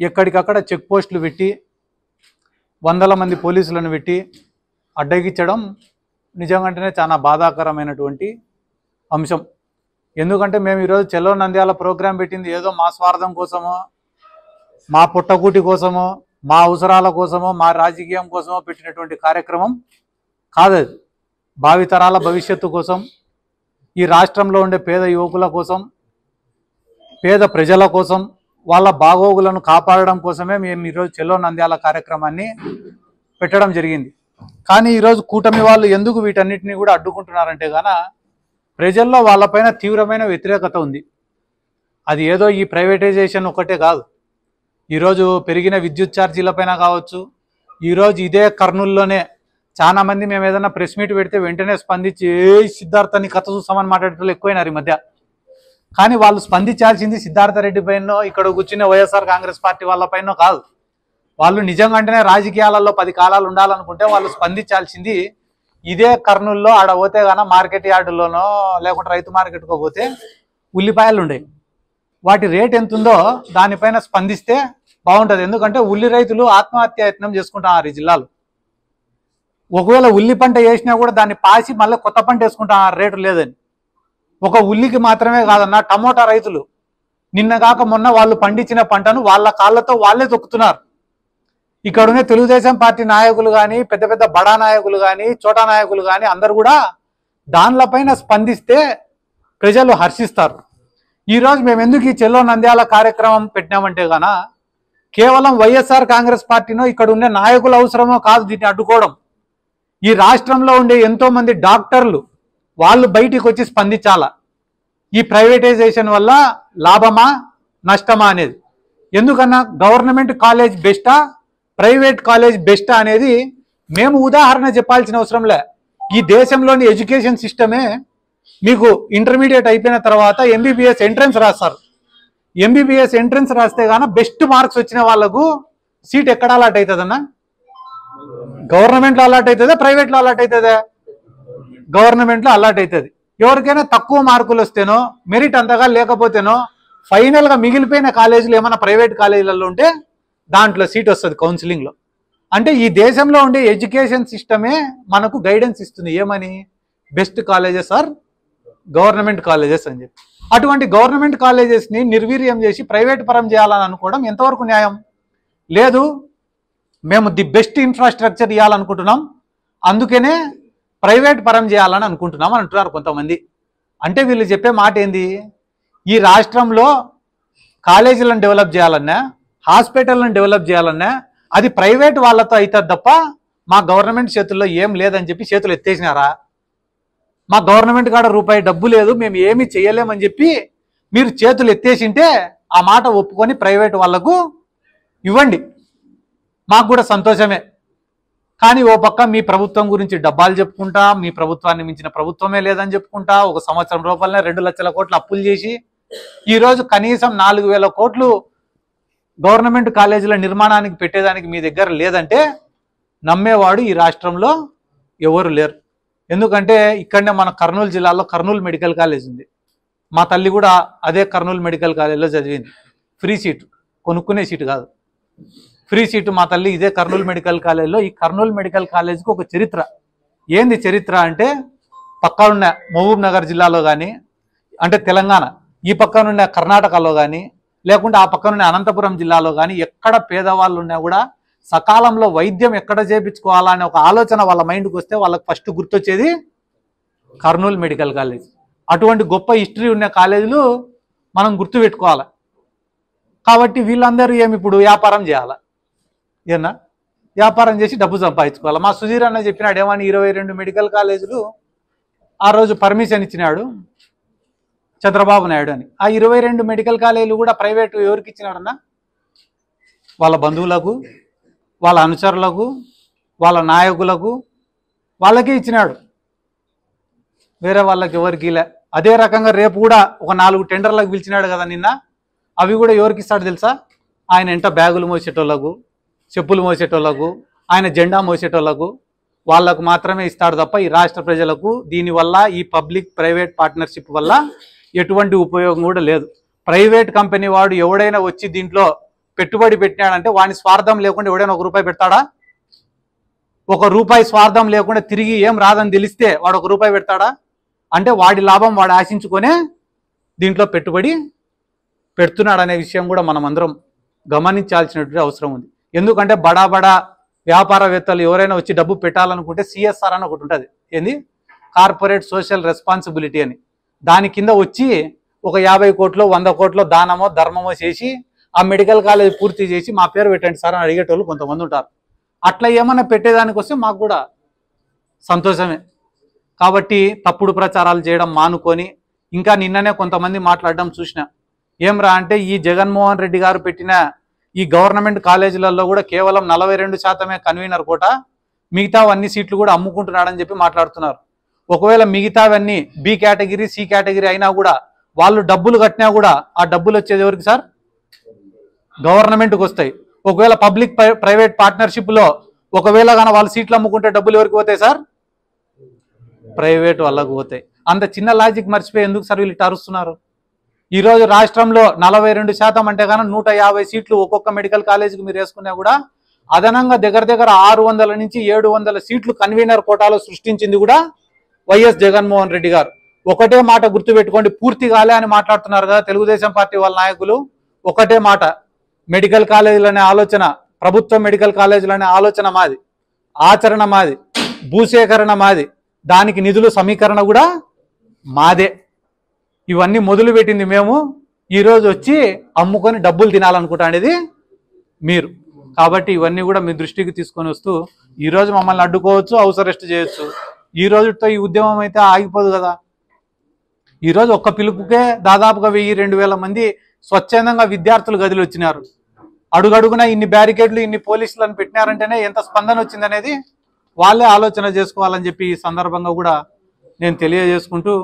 ఎక్కడికక్కడ చెక్ పోస్టులు పెట్టి వందల మంది పోలీసులను పెట్టి అడ్డగించడం నిజంగానే చాలా బాధాకరమైనటువంటి అంశం. ఎందుకంటే మేము ఈరోజు చలో నంద్యాల ప్రోగ్రాం పెట్టింది ఏదో మా స్వార్థం కోసమో, మా పుట్టకూటి కోసమో, మా అవసరాల కోసమో, మా రాజకీయం కోసమో పెట్టినటువంటి కార్యక్రమం కాదది. భావితరాల భవిష్యత్తు కోసం, ఈ రాష్ట్రంలో ఉండే పేద యువకుల కోసం, పేద ప్రజల కోసం, వాళ్ళ బాగోగులను కాపాడడం కోసమే మేము ఈరోజు చలో నంద్యాల కార్యక్రమాన్ని పెట్టడం జరిగింది. కానీ ఈరోజు కూటమి వాళ్ళు ఎందుకు వీటన్నిటిని కూడా అడ్డుకుంటున్నారంటే గాన ప్రజల్లో వాళ్ళపైన తీవ్రమైన వ్యతిరేకత ఉంది. అది ఏదో ఈ ప్రైవేటైజేషన్ ఒకటే కాదు, ఈరోజు పెరిగిన విద్యుత్ ఛార్జీలపైన కావచ్చు. ఈరోజు ఇదే కర్నూలులోనే చాలామంది మేము ఏదైనా ప్రెస్ మీట్ పెడితే వెంటనే స్పందించి సిద్ధార్థని కథ చూస్తామని మాట్లాడేటోళ్ళు ఎక్కువైనారు ఈ మధ్య. కానీ వాళ్ళు స్పందించాల్సింది సిద్ధార్థ రెడ్డి పైన, ఇక్కడ కూర్చున్న వైఎస్ఆర్ కాంగ్రెస్ పార్టీ వాళ్ళపైన కాదు. వాళ్ళు నిజంగానే రాజకీయాలలో 10 కాలాలు ఉండాలనుకుంటే వాళ్ళు స్పందించాల్సింది ఇదే కర్నూలులో ఆడ పోతే గాన మార్కెట్ యార్డులోనో లేకుంటే రైతు మార్కెట్కో పోతే ఉల్లిపాయలు ఉండేవి, వాటి రేట్ ఎంత ఉందో దానిపైన స్పందిస్తే బాగుంటుంది. ఎందుకంటే ఉల్లి రైతులు ఆత్మహత్యాయత్నం చేసుకుంటున్నారు ఈ జిల్లాలో. ఒకవేళ ఉల్లి పంట వేసినా కూడా దాన్ని పాసి మళ్ళీ కొత్త పంట వేసుకుంటున్నారు రేటు లేదని. ఒక ఉల్లికి మాత్రమే కాదన్న, టమోటా రైతులు నిన్నగాక మొన్న వాళ్ళు పండించిన పంటను వాళ్ళ కాళ్ళతో వాళ్ళే తొక్కుతున్నారు. ఇక్కడున్న తెలుగుదేశం పార్టీ నాయకులు కానీ, పెద్ద పెద్ద బడా నాయకులు కానీ, చోటా నాయకులు కానీ అందరు కూడా దానిపైన స్పందిస్తే ప్రజలు హర్షిస్తారు. ఈరోజు మేము ఎందుకు ఈ చలో నంద్యాల కార్యక్రమం పెట్టినామంటే గాన కేవలం వైఎస్ఆర్ కాంగ్రెస్ పార్టీనో ఇక్కడ ఉండే నాయకుల అవసరమో కాదు దీన్ని అడ్డుకోవడం. ఈ రాష్ట్రంలో ఉండే ఎంతో మంది డాక్టర్లు వాళ్ళు బయటికి వచ్చి స్పందించాల. ఈ ప్రైవేటైజేషన్ వల్ల లాభమా నష్టమా అనేది. ఎందుకన్నా గవర్నమెంట్ కాలేజ్ బెస్టా, ప్రైవేట్ కాలేజ్ బెస్టా అనేది మేము ఉదాహరణ చెప్పాల్సిన అవసరం లే. ఈ దేశంలోని ఎడ్యుకేషన్ సిస్టమే మీకు ఇంటర్మీడియట్ అయిపోయిన తర్వాత ఎంబీబీఎస్ ఎంట్రన్స్ రాస్తారు. ఎంబీబీఎస్ ఎంట్రన్స్ రాస్తే గాన బెస్ట్ మార్క్స్ వచ్చిన వాళ్ళకు సీట్ ఎక్కడ అలాట్ అవుతుందన్నా? గవర్నమెంట్లో అలాట్ అవుతుందా, ప్రైవేట్లో అలాట్ అవుతుందా? గవర్నమెంట్లో అలాట్ అవుతుంది. ఎవరికైనా తక్కువ మార్కులు వస్తేనో, మెరిట్ అంతగా లేకపోతేనో, ఫైనల్గా మిగిలిపోయిన కాలేజీలు ఏమైనా ప్రైవేట్ కాలేజీలలో ఉంటే దాంట్లో సీట్ వస్తుంది కౌన్సిలింగ్లో. అంటే ఈ దేశంలో ఉండే ఎడ్యుకేషన్ సిస్టమే మనకు గైడెన్స్ ఇస్తుంది ఏమని, best colleges or government colleges అని చెప్పి. అటువంటి గవర్నమెంట్ కాలేజెస్ని నిర్వీర్యం చేసి ప్రైవేట్ పరం చేయాలని అనుకోవడం ఎంతవరకు న్యాయం? లేదు, మేము ది బెస్ట్ ఇన్ఫ్రాస్ట్రక్చర్ ఇవ్వాలనుకుంటున్నాం, అందుకనే ప్రైవేట్ పరం చేయాలని అనుకుంటున్నాం అని అంటున్నారు కొంతమంది. అంటే వీళ్ళు చెప్పే మాట ఏంది, ఈ రాష్ట్రంలో కాలేజీలను డెవలప్ చేయాలన్నా, హాస్పిటల్లను డెవలప్ చేయాలన్నా అది ప్రైవేట్ వాళ్ళతో అవుతుంది తప్ప మా గవర్నమెంట్ చేతుల్లో ఏం లేదని చెప్పి చేతులు ఎత్తేసినారా? మా గవర్నమెంట్ కాడ రూపాయి డబ్బు లేదు, మేము ఏమీ చేయలేమని చెప్పి మీరు చేతులు ఎత్తేసింటే ఆ మాట ఒప్పుకొని ప్రైవేట్ వాళ్లకు ఇవ్వండి, మాకు కూడా సంతోషమే. కానీ ఓ పక్క మీ ప్రభుత్వం గురించి డబ్బాలు చెప్పుకుంటా, మీ ప్రభుత్వాన్ని మించిన ప్రభుత్వమే లేదని చెప్పుకుంటా, 1 సంవత్సరం రూపాయలనే 2 లక్షల కోట్లు అప్పులు చేసి ఈరోజు కనీసం 4,000 కోట్లు గవర్నమెంట్ కాలేజీల నిర్మాణానికి పెట్టేదానికి మీ దగ్గర లేదంటే నమ్మేవాడు ఈ రాష్ట్రంలో ఎవరు లేరు. ఎందుకంటే ఇక్కడనే మన కర్నూలు జిల్లాలో కర్నూలు మెడికల్ కాలేజ్ ఉంది. మా తల్లి కూడా అదే కర్నూలు మెడికల్ కాలేజ్లో చదివింది. ఫ్రీ సీటు, కొనుక్కునే సీటు కాదు, ఫ్రీ సీటు. మా తల్లి ఇదే కర్నూలు మెడికల్ కాలేజ్లో. ఈ కర్నూలు మెడికల్ కాలేజ్కి ఒక చరిత్ర. ఏంది చరిత్ర అంటే, పక్కనున్న మహబూబ్ నగర్ జిల్లాలో కానీ, అంటే తెలంగాణ ఈ పక్కనున్న కర్ణాటకలో కానీ, లేకుంటే ఆ పక్కనున్న అనంతపురం జిల్లాలో కానీ ఎక్కడ పేదవాళ్ళు ఉన్నా కూడా సకాలంలో వైద్యం ఎక్కడ చేయించుకోవాలా అనే ఒక ఆలోచన వాళ్ళ మైండ్కి వస్తే వాళ్ళకి ఫస్ట్ గుర్తొచ్చేది కర్నూలు మెడికల్ కాలేజ్. అటువంటి గొప్ప హిస్టరీ ఉన్న కాలేజీలు మనం గుర్తుపెట్టుకోవాలి. కాబట్టి వీళ్ళందరూ ఏమి ఇప్పుడు వ్యాపారం చేయాలా? ఏనా వ్యాపారం చేసి డబ్బు సంపాదించుకోవాలి. మా సుధీర్ అన్న చెప్పినాడు ఏమని, 22 మెడికల్ కాలేజీలు ఆ రోజు పర్మిషన్ ఇచ్చినాడు చంద్రబాబు నాయుడు అని. ఆ 22 మెడికల్ కాలేజీలు కూడా ప్రైవేటు ఎవరికి ఇచ్చినాడన్నా? వాళ్ళ బంధువులకు, వాళ్ళ అనుచరులకు, వాళ్ళ నాయకులకు, వాళ్ళకే ఇచ్చినాడు, వేరే వాళ్ళకి ఎవరికి ఇలా. అదే రకంగా రేపు కూడా ఒక 4 టెండర్లకు పిలిచినాడు కదా నిన్న, అవి కూడా ఎవరికి ఇస్తాడు తెలుసా? ఆయన ఎంట బ్యాగులు మోసేటోళ్లకు, చెప్పులు మోసేటోళ్లకు, ఆయన జెండా మోసేటోళ్లకు, వాళ్ళకు మాత్రమే ఇస్తాడు తప్ప ఈ రాష్ట్ర ప్రజలకు దీనివల్ల ఈ పబ్లిక్ ప్రైవేట్ పార్ట్నర్షిప్ వల్ల ఎటువంటి ఉపయోగం కూడా లేదు. ప్రైవేట్ కంపెనీ వాడు ఎవడైనా వచ్చి దీంట్లో పెట్టుబడి పెట్టినాడంటే వాని స్వార్థం లేకుండా ఎవడైనా ₹1 పెడతాడా? ₹1 స్వార్థం లేకుండా తిరిగి ఏం రాదని తెలిస్తే వాడు ₹1 పెడతాడా? అంటే వాడి లాభం వాడు ఆశించుకొనే దీంట్లో పెట్టుబడి పెడుతున్నాడనే విషయం కూడా మనం అందరం గమనించాల్సినటువంటి అవసరం ఉంది. ఎందుకంటే బడా బడా వ్యాపారవేత్తలు ఎవరైనా వచ్చి డబ్బు పెట్టాలనుకుంటే CSR అని ఒకటి ఉంటుంది. ఏంది? కార్పొరేట్ సోషల్ రెస్పాన్సిబిలిటీ అని. దాని కింద వచ్చి ఒక 50 కోట్లు 100 కోట్లు దానమో ధర్మమో చేసి ఆ మెడికల్ కాలేజ్ పూర్తి చేసి మా పేరు పెట్టండి సార్ అని అడిగేటోళ్ళు కొంతమంది ఉంటారు. అట్లా ఏమన్నా పెట్టేదానికి వస్తే మాకు కూడా సంతోషమే. కాబట్టి తప్పుడు ప్రచారాలు చేయడం మానుకొని, ఇంకా నిన్ననే కొంతమంది మాట్లాడడం చూసిన. ఏమ్రా అంటే ఈ జగన్మోహన్ రెడ్డి గారు పెట్టిన ఈ గవర్నమెంట్ కాలేజీలలో కూడా కేవలం 42% కన్వీనర్ కోట, మిగతావన్నీ సీట్లు కూడా అమ్ముకుంటున్నాడని చెప్పి మాట్లాడుతున్నారు. ఒకవేళ మిగతావన్నీ B కేటగిరీ C కేటగిరీ అయినా కూడా వాళ్ళు డబ్బులు కట్టినా కూడా ఆ డబ్బులు వచ్చేది ఎవరికి సార్? గవర్నమెంట్కి వస్తాయి. ఒకవేళ పబ్లిక్ ప్రైవేట్ పార్ట్నర్షిప్లో ఒకవేళ కానీ వాళ్ళు సీట్లు అమ్ముకుంటే డబ్బులు ఎవరికి పోతాయి సార్? ప్రైవేట్ వాళ్ళకు పోతాయి. అంత చిన్న లాజిక్ మర్చిపోయి ఎందుకు సార్ వీళ్ళు అరుస్తున్నారు? ఈరోజు రాష్ట్రంలో 42% అంటే కానీ 150 సీట్లు ఒక్కొక్క మెడికల్ కాలేజీకి మీరు వేసుకున్నా కూడా అదనంగా దగ్గర 600 నుంచి 700 సీట్లు కన్వీనర్ కోటాలో సృష్టించింది కూడా వైఎస్ జగన్మోహన్ రెడ్డి గారు. ఒకటే మాట గుర్తుపెట్టుకోండి, పూర్తి కాలే అని మాట్లాడుతున్నారు కదా తెలుగుదేశం పార్టీ వాళ్ళ నాయకులు. ఒకటే మాట, మెడికల్ కాలేజీలు అనే ఆలోచన, ప్రభుత్వ మెడికల్ కాలేజీలు అనే ఆలోచన మాది, ఆచరణ మాది, భూసేకరణ మాది, దానికి నిధులు సమీకరణ కూడా మాదే. ఇవన్నీ మొదలు పెట్టింది మేము. ఈరోజు వచ్చి అమ్ముకొని డబ్బులు తినాలనుకుంటానేది మీరు. కాబట్టి ఇవన్నీ కూడా మీ దృష్టికి తీసుకొని వస్తూ ఈరోజు మమ్మల్ని అడ్డుకోవచ్చు, హౌస్ అరెస్ట్ చేయొచ్చు. ఈ రోజుతో ఈ ఉద్యమం అయితే ఆగిపోదు కదా. ఈరోజు ఒక్క పిలుపుకే దాదాపుగా 1000-2000 మంది స్వచ్ఛందంగా విద్యార్థులు గదిలో వచ్చినారు. అడుగడుగున ఇన్ని బ్యారికేడ్లు ఇన్ని పోలీసులను పెట్టినారంటేనే ఎంత స్పందన వచ్చిందనేది వాళ్ళే ఆలోచన చేసుకోవాలని చెప్పి ఈ సందర్భంగా కూడా నేను తెలియజేసుకుంటూ